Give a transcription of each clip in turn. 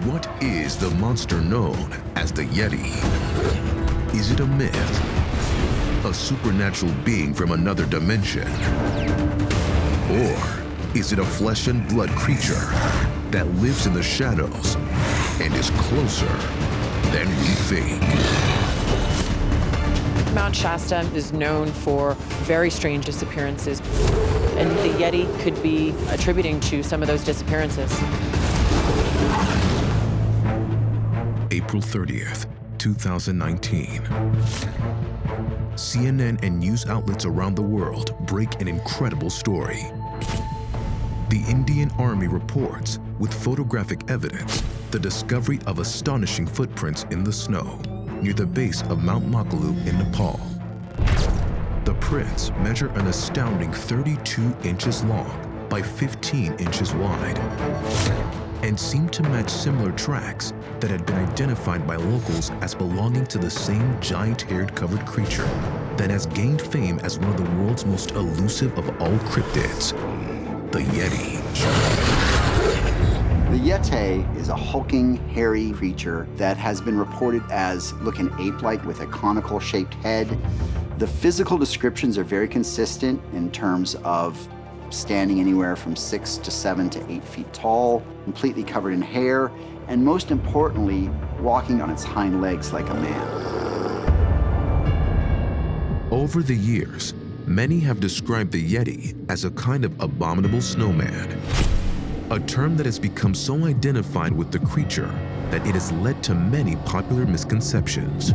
What is the monster known as the Yeti? Is it a myth? A supernatural being from another dimension? Or is it a flesh and blood creature that lives in the shadows and is closer than we think? Mount Shasta is known for very strange disappearances, and the Yeti could be attributing to some of those disappearances. April 30th, 2019. CNN and news outlets around the world break an incredible story. The Indian Army reports, with photographic evidence, the discovery of astonishing footprints in the snow near the base of Mount Makalu in Nepal. The prints measure an astounding 32 inches long by 15 inches wide and seem to match similar tracks that had been identified by locals as belonging to the same giant-haired covered creature that has gained fame as one of the world's most elusive of all cryptids, the Yeti. The Yeti is a hulking, hairy creature that has been reported as looking ape-like with a conical-shaped head. The physical descriptions are very consistent in terms of standing anywhere from 6 to 7 to 8 feet tall, completely covered in hair, and most importantly, walking on its hind legs like a man. Over the years, many have described the Yeti as a kind of abominable snowman, a term that has become so identified with the creature that it has led to many popular misconceptions.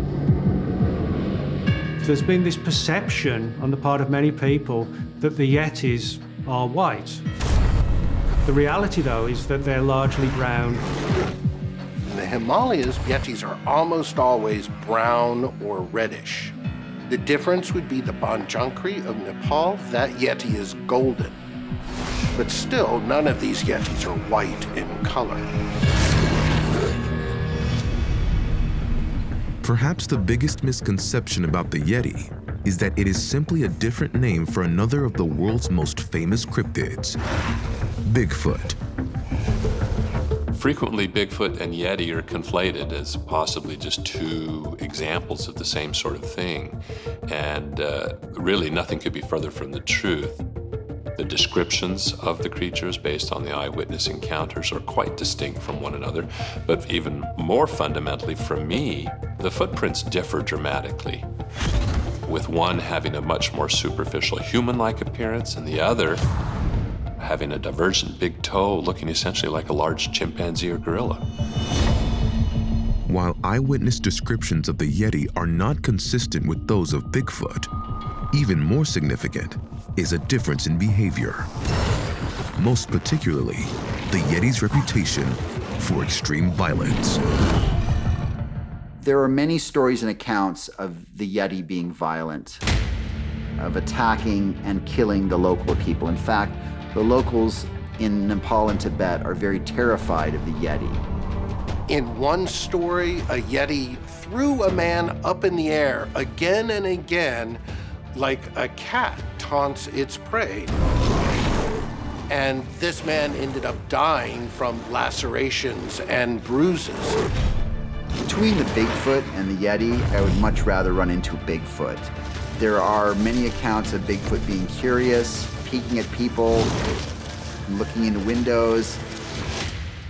There's been this perception on the part of many people that the Yetis are white. The reality, though, is that they're largely brown. In the Himalayas, Yetis are almost always brown or reddish. The difference would be the Banjankri of Nepal. That Yeti is golden. But still, none of these Yetis are white in color. Perhaps the biggest misconception about the Yeti is that it is simply a different name for another of the world's most famous cryptids, Bigfoot. Frequently, Bigfoot and Yeti are conflated as possibly just two examples of the same sort of thing. And really, nothing could be further from the truth. The descriptions of the creatures based on the eyewitness encounters are quite distinct from one another. But even more fundamentally for me, the footprints differ dramatically, with one having a much more superficial human-like appearance and the other having a divergent big toe looking essentially like a large chimpanzee or gorilla. While eyewitness descriptions of the Yeti are not consistent with those of Bigfoot, even more significant is a difference in behavior. Most particularly, the Yeti's reputation for extreme violence. There are many stories and accounts of the Yeti being violent, of attacking and killing the local people. In fact, the locals in Nepal and Tibet are very terrified of the Yeti. In one story, a Yeti threw a man up in the air again and again, like a cat taunts its prey. And this man ended up dying from lacerations and bruises. Between the Bigfoot and the Yeti, I would much rather run into Bigfoot. There are many accounts of Bigfoot being curious, peeking at people, looking into windows.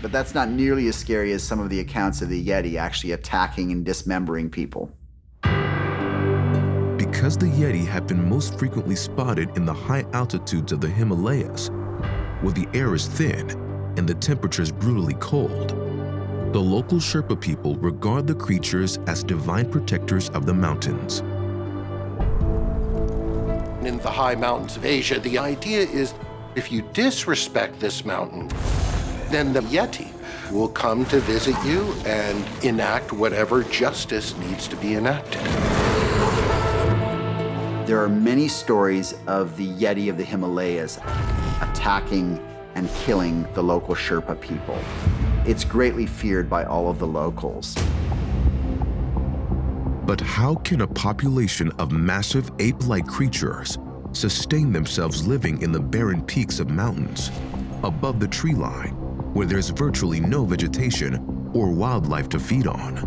But that's not nearly as scary as some of the accounts of the Yeti actually attacking and dismembering people. Because the Yeti have been most frequently spotted in the high altitudes of the Himalayas, where the air is thin and the temperatures brutally cold, the local Sherpa people regard the creatures as divine protectors of the mountains. In the high mountains of Asia, the idea is if you disrespect this mountain, then the Yeti will come to visit you and enact whatever justice needs to be enacted. There are many stories of the Yeti of the Himalayas attacking and killing the local Sherpa people. It's greatly feared by all of the locals. But how can a population of massive ape-like creatures sustain themselves living in the barren peaks of mountains, above the tree line, where there's virtually no vegetation or wildlife to feed on?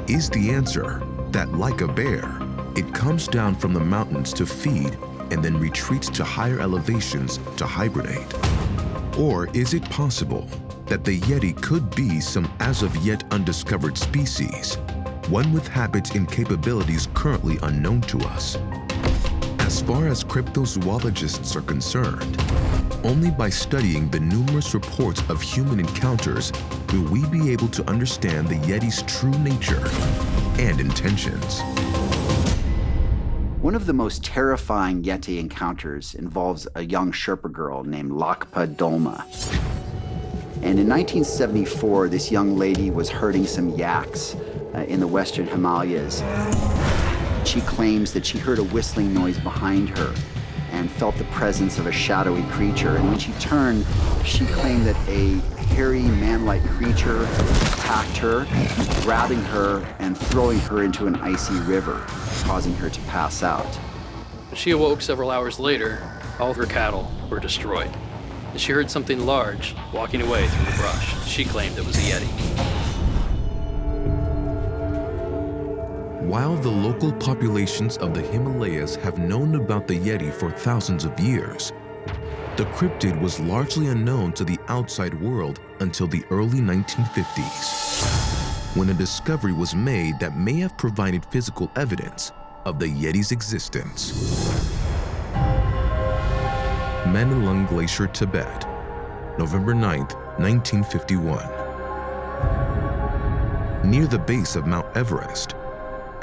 Is the answer that, like a bear, it comes down from the mountains to feed and then retreats to higher elevations to hibernate? Or is it possible that the Yeti could be some as-of-yet undiscovered species, one with habits and capabilities currently unknown to us? As far as cryptozoologists are concerned, only by studying the numerous reports of human encounters will we be able to understand the Yeti's true nature and intentions. One of the most terrifying Yeti encounters involves a young Sherpa girl named Lakpa Dolma. And in 1974, this young lady was herding some yaks in the western Himalayas. She claims that she heard a whistling noise behind her and felt the presence of a shadowy creature. And when she turned, she claimed that a hairy man-like creature attacked her, grabbing her and throwing her into an icy river, causing her to pass out. She awoke several hours later. All of her cattle were destroyed. And she heard something large walking away through the brush. She claimed it was a Yeti. While the local populations of the Himalayas have known about the Yeti for thousands of years, the cryptid was largely unknown to the outside world until the early 1950s, when a discovery was made that may have provided physical evidence of the Yeti's existence. Manilung Glacier, Tibet, November 9, 1951. Near the base of Mount Everest,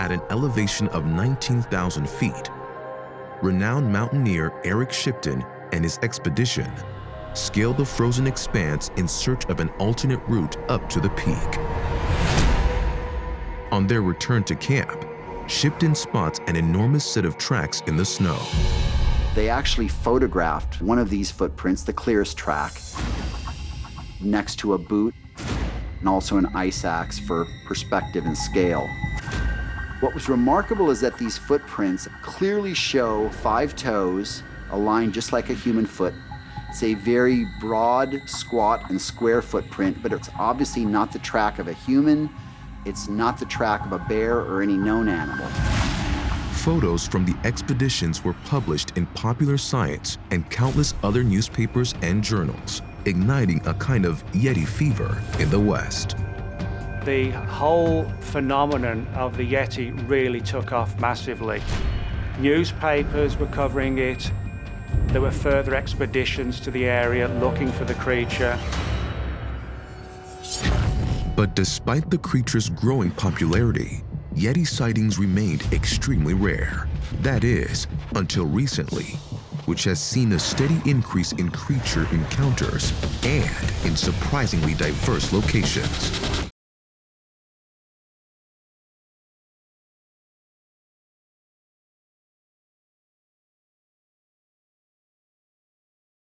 at an elevation of 19,000 feet, renowned mountaineer Eric Shipton and his expedition scaled the frozen expanse in search of an alternate route up to the peak. On their return to camp, Shipton spots an enormous set of tracks in the snow. They actually photographed one of these footprints, the clearest track, next to a boot and also an ice axe for perspective and scale. What was remarkable is that these footprints clearly show 5 toes aligned just like a human foot. It's a very broad, squat, and square footprint, but it's obviously not the track of a human. It's not the track of a bear or any known animal. Photos from the expeditions were published in Popular Science and countless other newspapers and journals, igniting a kind of Yeti fever in the West. The whole phenomenon of the Yeti really took off massively. Newspapers were covering it. There were further expeditions to the area looking for the creature. But despite the creature's growing popularity, Yeti sightings remained extremely rare. That is, until recently, which has seen a steady increase in creature encounters and in surprisingly diverse locations.